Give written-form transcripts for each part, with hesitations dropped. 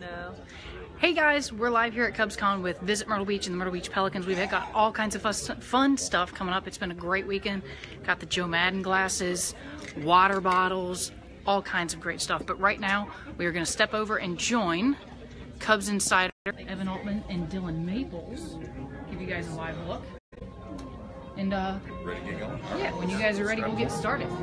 no. Hey guys, we're live here at CubsCon with Visit Myrtle Beach and the Myrtle Beach Pelicans. We've got all kinds of fun stuff coming up. It's been a great weekend. Got the Joe Madden glasses, water bottles, all kinds of great stuff. But right now, we are going to step over and join Cubs Insider Evan Altman and Dillon Maples. Give you guys a live look. And ready to get going? Yeah, when you guys are ready, we'll get started. All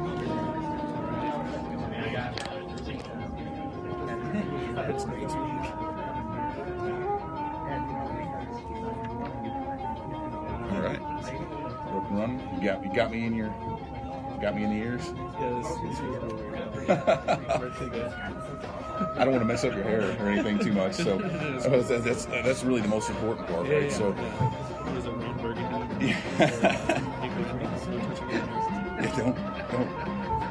right, rope and run. You got me in the ears. Yeah, this feels weird. I don't want to mess up your hair or anything too much, so that's really the most important part, right? Yeah. So, There's a Ron Burgundy. Yeah, don't.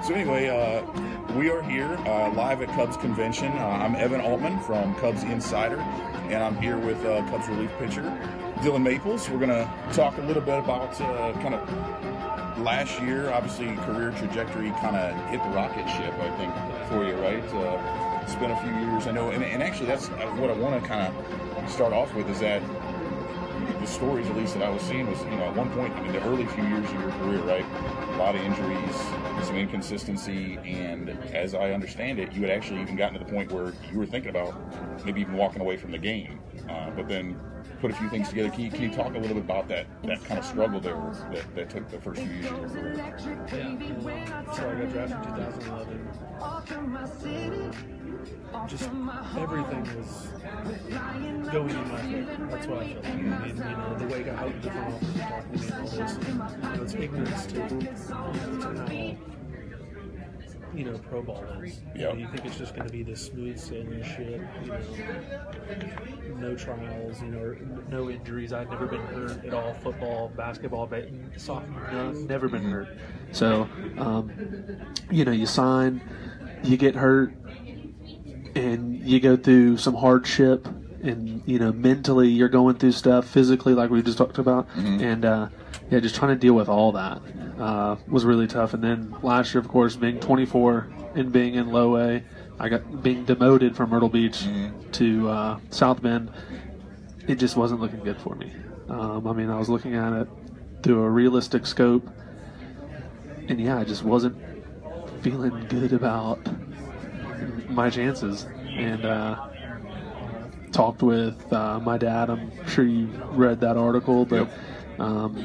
So anyway, we are here live at Cubs Convention. I'm Evan Altman from Cubs Insider, and I'm here with Cubs relief pitcher Dillon Maples. We're going to talk a little bit about kind of last year. Obviously, career trajectory kind of hit the rocket ship, I think, for you, right? It's been a few years, I know, and actually that's what I want to kind of start off with is that the stories, at least that I was seeing, was, at one point, I mean, the early few years of your career, right? A lot of injuries, some inconsistency, and as I understand it, you had actually even gotten to the point where you were thinking about maybe even walking away from the game, but then put a few things together. Can you talk a little bit about that kind of struggle there that took the first few years of your career? Yeah. So I got drafted in 2011. Just everything was going in my favor. That's what I felt like. I mean, the way I out the front office talking to me and all this, it's ignorance to how, pro ball is. Yep. You think it's just going to be this smooth sailing shit, no trials, no injuries. I'd never been hurt at all. Football, basketball, soccer, never been hurt. So, you sign, you get hurt, and you go through some hardship, and mentally you're going through stuff, physically like we just talked about, and just trying to deal with all that was really tough. And then last year, of course, being 24 and being in low A, I got being demoted from Myrtle Beach to South Bend. It just wasn't looking good for me. I was looking at it through a realistic scope, and I just wasn't feeling good about my chances. And talked with my dad. I'm sure you read that article, but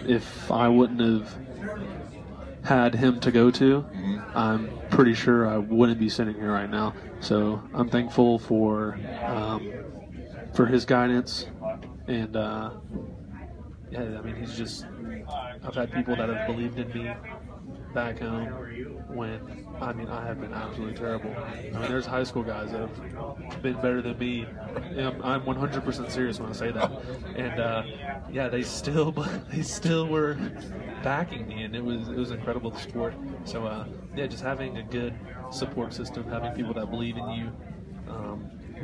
if I wouldn't have had him to go to, I'm pretty sure I wouldn't be sitting here right now. So I'm thankful for his guidance, and he's just. I've had people that have believed in me back home when I have been absolutely terrible. There's high school guys that have been better than me. I'm 100% serious when I say that. And they still were backing me, and it was incredible, the support. So just having a good support system, having people that believe in you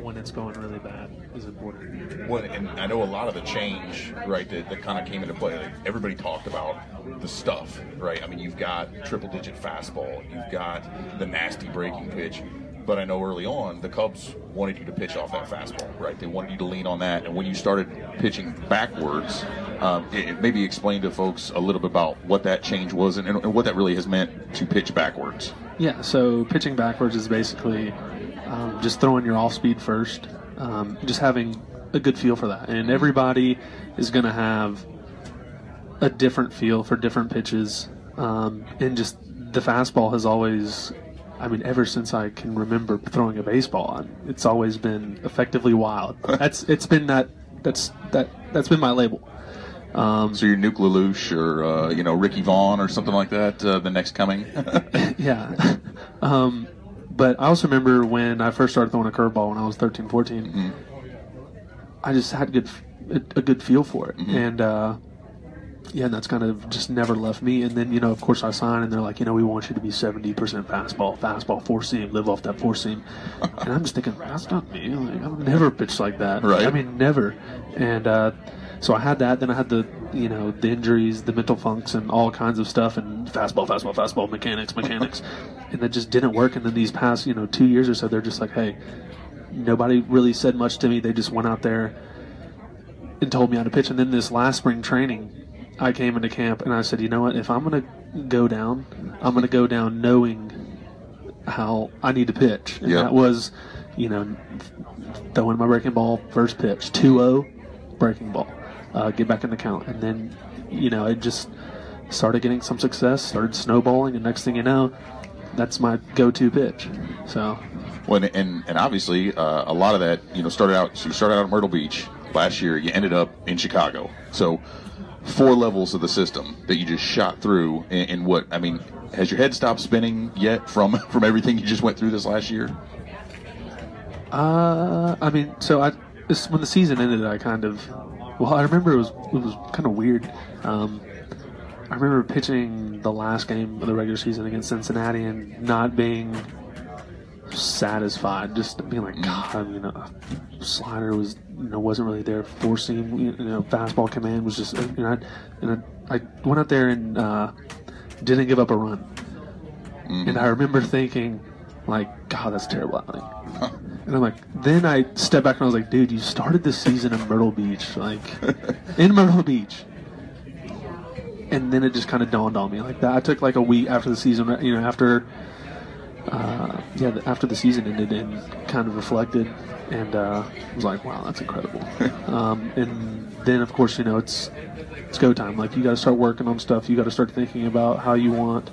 when it's going really bad is important. Well, and I know a lot of the change, right, that kind of came into play. Like, everybody talked about the stuff, right? You've got triple-digit fastball, you've got the nasty breaking pitch, but I know early on the Cubs wanted you to pitch off that fastball, right? They wanted you to lean on that, and when you started pitching backwards, maybe explain to folks a little bit about what that change was and what that really has meant to pitch backwards. Yeah, so pitching backwards is basically just throwing your off-speed first, just having a good feel for that. And everybody is going to have a different feel for different pitches. And just the fastball has always, ever since I can remember throwing a baseball, it's always been effectively wild. That's been my label. So you're Nuke Lelouch or Ricky Vaughn or something like that, the next coming? Yeah. But I also remember when I first started throwing a curveball when I was 13, 14, I just had a good feel for it. And, and that's kind of just never left me. And then, of course I signed, and they're like, we want you to be 70% fastball, four-seam, live off that four-seam. And I'm just thinking, that's not me. I've never pitched like that. Right. Never. And so I had that. Then I had the injuries, the mental funks, and all kinds of stuff, and fastball, mechanics. And that just didn't work. And then these past, 2 years or so, they're just like, hey, nobody really said much to me. They just went out there and told me how to pitch. And then this last spring training, I came into camp and I said, you know what, if I'm going to go down, I'm going to go down knowing how I need to pitch. And that was, throwing my breaking ball, first pitch, 2-0, breaking ball, get back in the count. And then, it just started getting some success, started snowballing, and next thing you know, that's my go-to pitch. So, well, and obviously a lot of that, started out. So you started out at Myrtle Beach last year. You ended up in Chicago. So 4 levels of the system that you just shot through. In what I mean, has your head stopped spinning yet from everything you just went through this last year? When the season ended, I remember it was kind of weird. I remember pitching the last game of the regular season against Cincinnati and not being satisfied, just being like, God, slider wasn't really there. Four seam, fastball command was just, I went out there and didn't give up a run. And I remember thinking, like, God, that's terrible outing. And I'm like, then I stepped back and I was like, dude, you started this season in Myrtle Beach, in Myrtle Beach. And then it just kind of dawned on me like that. I took like a week after the season, after the season ended, and kind of reflected, and was like, wow, that's incredible. And then of course, it's go time. Like, you got to start working on stuff. You got to start thinking about how you want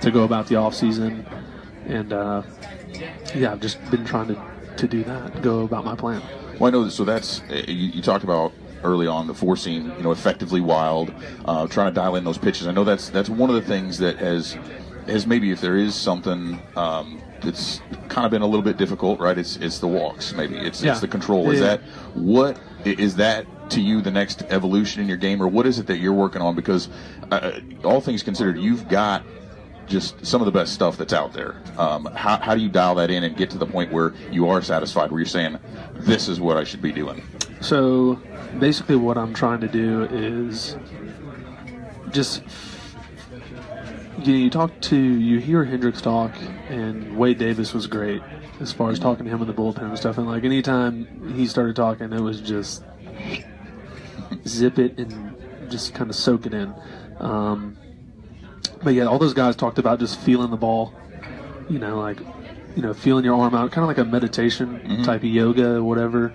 to go about the off season, and I've just been trying to do that, go about my plan. Well, I know. So that's you talked about early on the 4-seam, effectively wild, trying to dial in those pitches. I know that's one of the things that has maybe, if there is something that's kind of been a little bit difficult, right? It's the walks, maybe it's the control. Is that to you the next evolution in your game, or what is it that you're working on? Because all things considered, you've got just some of the best stuff that's out there. How do you dial that in and get to the point where you are satisfied, where you're saying, this is what I should be doing? So basically what I'm trying to do is just, you hear Hendricks talk, and Wade Davis was great as far as talking to him in the bullpen and stuff. And like, anytime he started talking, it was just zip it and just kind of soak it in. But yeah, all those guys talked about just feeling the ball, feeling your arm out, kind of like a meditation type of yoga, whatever.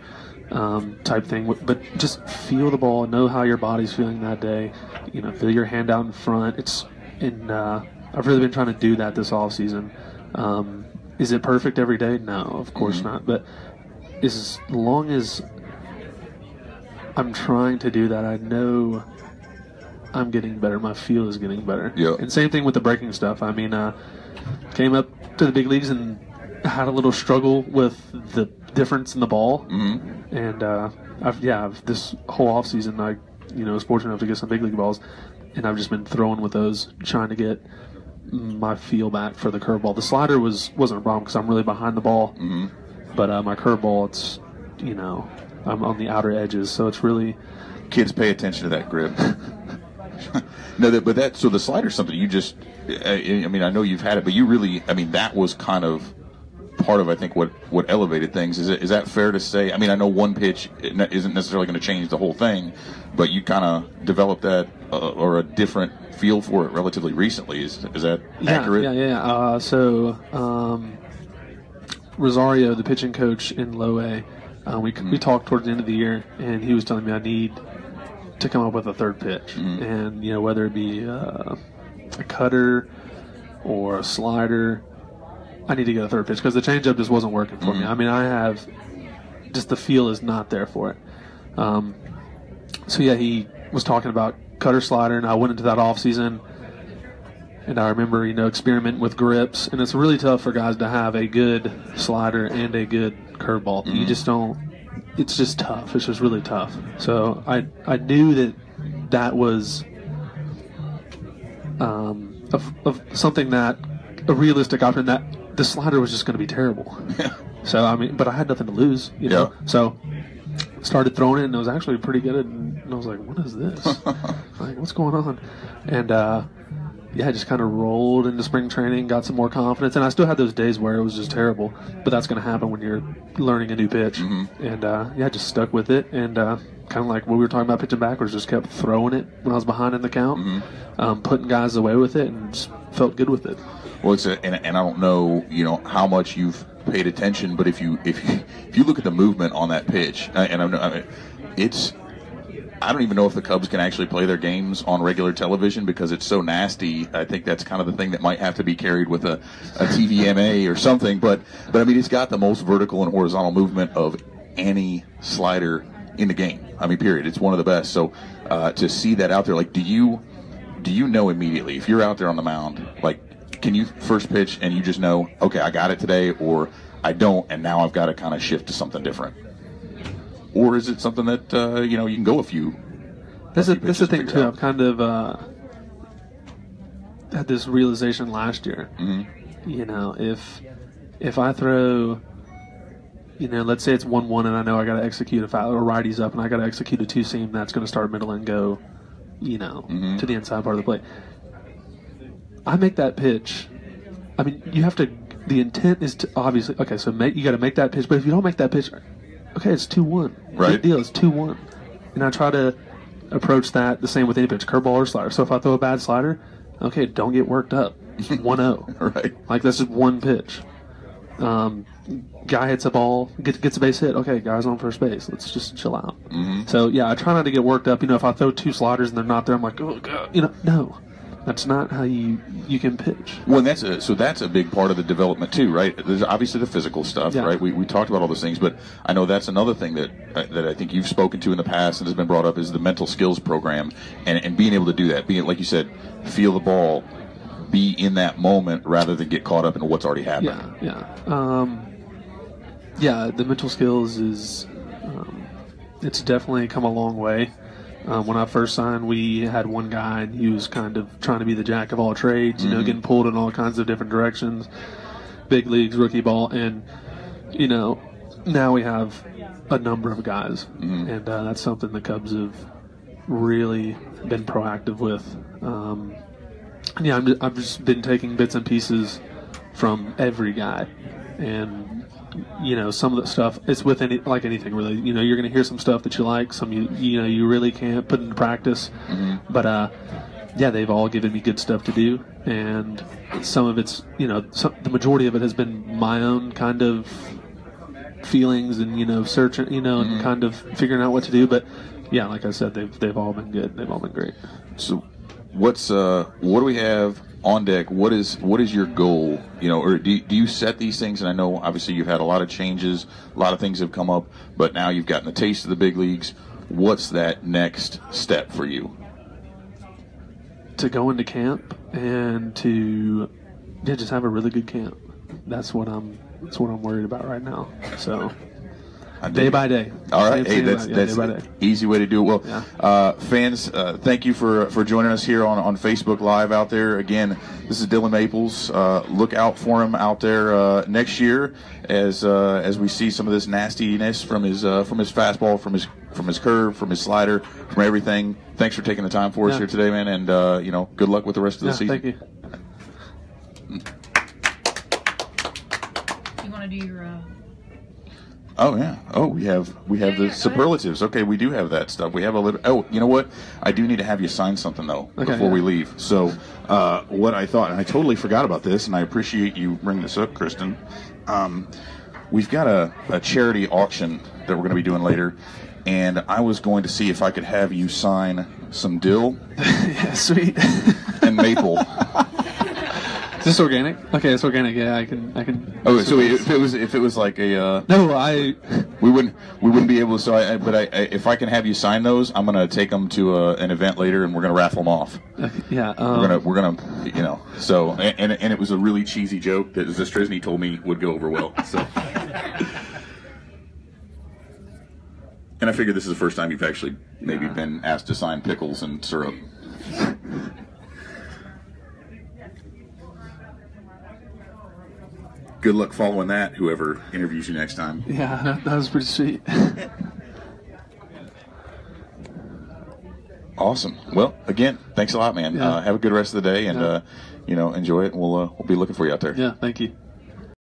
Type thing, but just feel the ball, know how your body's feeling that day, feel your hand out in front. I've really been trying to do that this off season. Is it perfect every day? No, of course not, but as long as I'm trying to do that, I know I'm getting better. My feel is getting better. Yep. And same thing with the breaking stuff. I mean, came up to the big leagues and had a little struggle with the difference in the ball, and I've this whole off season I was fortunate enough to get some big league balls, and I've just been throwing with those, trying to get my feel back for the curveball. The slider wasn't a problem because I'm really behind the ball, but my curveball, it's I'm on the outer edges, so it's really, kids, pay attention to that grip. So the slider's something you just, I mean, I know you've had it, but you really, I mean, that was kind of part of, I think, what elevated things. Is that fair to say? I mean, I know one pitch isn't necessarily going to change the whole thing, but you kind of developed that or a different feel for it relatively recently. Is that accurate? Yeah. So Rosario, the pitching coach in Low A, we talked towards the end of the year, and he was telling me I need to come up with a third pitch, and whether it be a cutter or a slider, I need to get a third pitch because the changeup just wasn't working for me. I mean, I have just the feel is not there for it. He was talking about cutter, slider, and I went into that off season, and I remember experimenting with grips, and it's really tough for guys to have a good slider and a good curveball. You just don't. It's just tough. It's just really tough. So I knew that was of something that a realistic option, that the slider was just going to be terrible. So I mean, but I had nothing to lose, know. So started throwing it, and it was actually pretty good. And I was like, "What is this? Like, what's going on?" And yeah, just kind of rolled into spring training, got some more confidence, and I still had those days where it was just terrible, but that's going to happen when you're learning a new pitch, and yeah, just stuck with it, and kind of like what we were talking about pitching backwards, just kept throwing it when I was behind in the count, putting guys away with it, and just felt good with it. Well, and I don't know, how much you've paid attention, but if you look at the movement on that pitch, I don't even know if the Cubs can actually play their games on regular television because it's so nasty. I think that's kind of the thing that might have to be carried with a TVMA or something. But I mean, it's got the most vertical and horizontal movement of any slider in the game. I mean, period. It's one of the best. So to see that out there, like, do you know immediately if you're out there on the mound, like, can you first pitch and you just know, okay, I got it today, or I don't, and now I've got to kind of shift to something different? Or is it something that, you can go a few? That's the thing, too. I've kind of had this realization last year. If I throw, let's say it's 1-1 and I know I got to execute a righty's up and I got to execute a two-seam that's going to start middle and go, to the inside part of the plate. I make that pitch. I mean, you have to, the intent is to obviously, okay, so you got to make that pitch, but if you don't make that pitch, okay, it's 2-1. Right. Big deal. It's 2-1. And I try to approach that the same with any pitch, curveball or slider. So if I throw a bad slider, okay, don't get worked up. 1-0. Right. Like, that's just one pitch. Guy hits a ball, gets a base hit. Okay, guy's on first base. Let's just chill out. So, yeah, I try not to get worked up. If I throw two sliders and they're not there, I'm like, oh, God. No. That's not how you can pitch. Well, and that's a big part of the development too, right? There's obviously the physical stuff, right? We talked about all those things, but I know that's another thing that I think you've spoken to in the past and has been brought up is the mental skills program, and being able to do that, being, like you said, feel the ball, be in that moment rather than get caught up in what's already happened. Yeah, the mental skills is it's definitely come a long way. When I first signed, we had one guy, and he was kind of trying to be the jack of all trades, getting pulled in all kinds of different directions, big leagues, rookie ball, and, now we have a number of guys, and that's something the Cubs have really been proactive with. I've just been taking bits and pieces from every guy, and some of the stuff, it's with anything really. You're going to hear some stuff that you like, some you really can't put into practice. But they've all given me good stuff to do, and some of it's the majority of it has been my own kind of feelings and searching, and kind of figuring out what to do. But yeah, like I said, they've all been good. They've all been great. So what do we have on deck? What is your goal? Or do you set these things? And I know obviously you've had a lot of changes, a lot of things have come up, but now you've gotten the taste of the big leagues. What's that next step for you? To go into camp and to just have a really good camp. That's what I'm worried about right now. So day by day. All right. Hey, that's an easy way to do it. Well, fans, thank you for joining us here on Facebook Live out there. Again, this is Dillon Maples. Look out for him out there next year as we see some of this nastiness from his fastball, from his curve, from his slider, from everything. Thanks for taking the time for us here today, man, and good luck with the rest of the season. Thank you. You want to do your Oh yeah. Oh, we have the superlatives. Okay, we do have that stuff. We have a little. Oh, you know what? I do need to have you sign something though before we leave. So, what I thought, and I totally forgot about this, and I appreciate you bringing this up, Kristen. We've got a charity auction that we're going to be doing later, and I was going to see if I could have you sign some dill. Yeah, sweet. And maple. Is this organic? Okay, it's organic. Yeah, I can. Oh, so if it was like a we wouldn't be able to. So if I can have you sign those, I'm gonna take them to an event later, and we're gonna raffle them off. Yeah, we're gonna So and it was a really cheesy joke that Zastrisny told me would go over well. So. And I figured this is the first time you've actually maybe been asked to sign pickles and syrup. Good luck following that, whoever interviews you next time. Yeah, that was pretty sweet. Awesome. Well, again, thanks a lot, man. Yeah. Have a good rest of the day, and enjoy it. And we'll be looking for you out there. Yeah, thank you.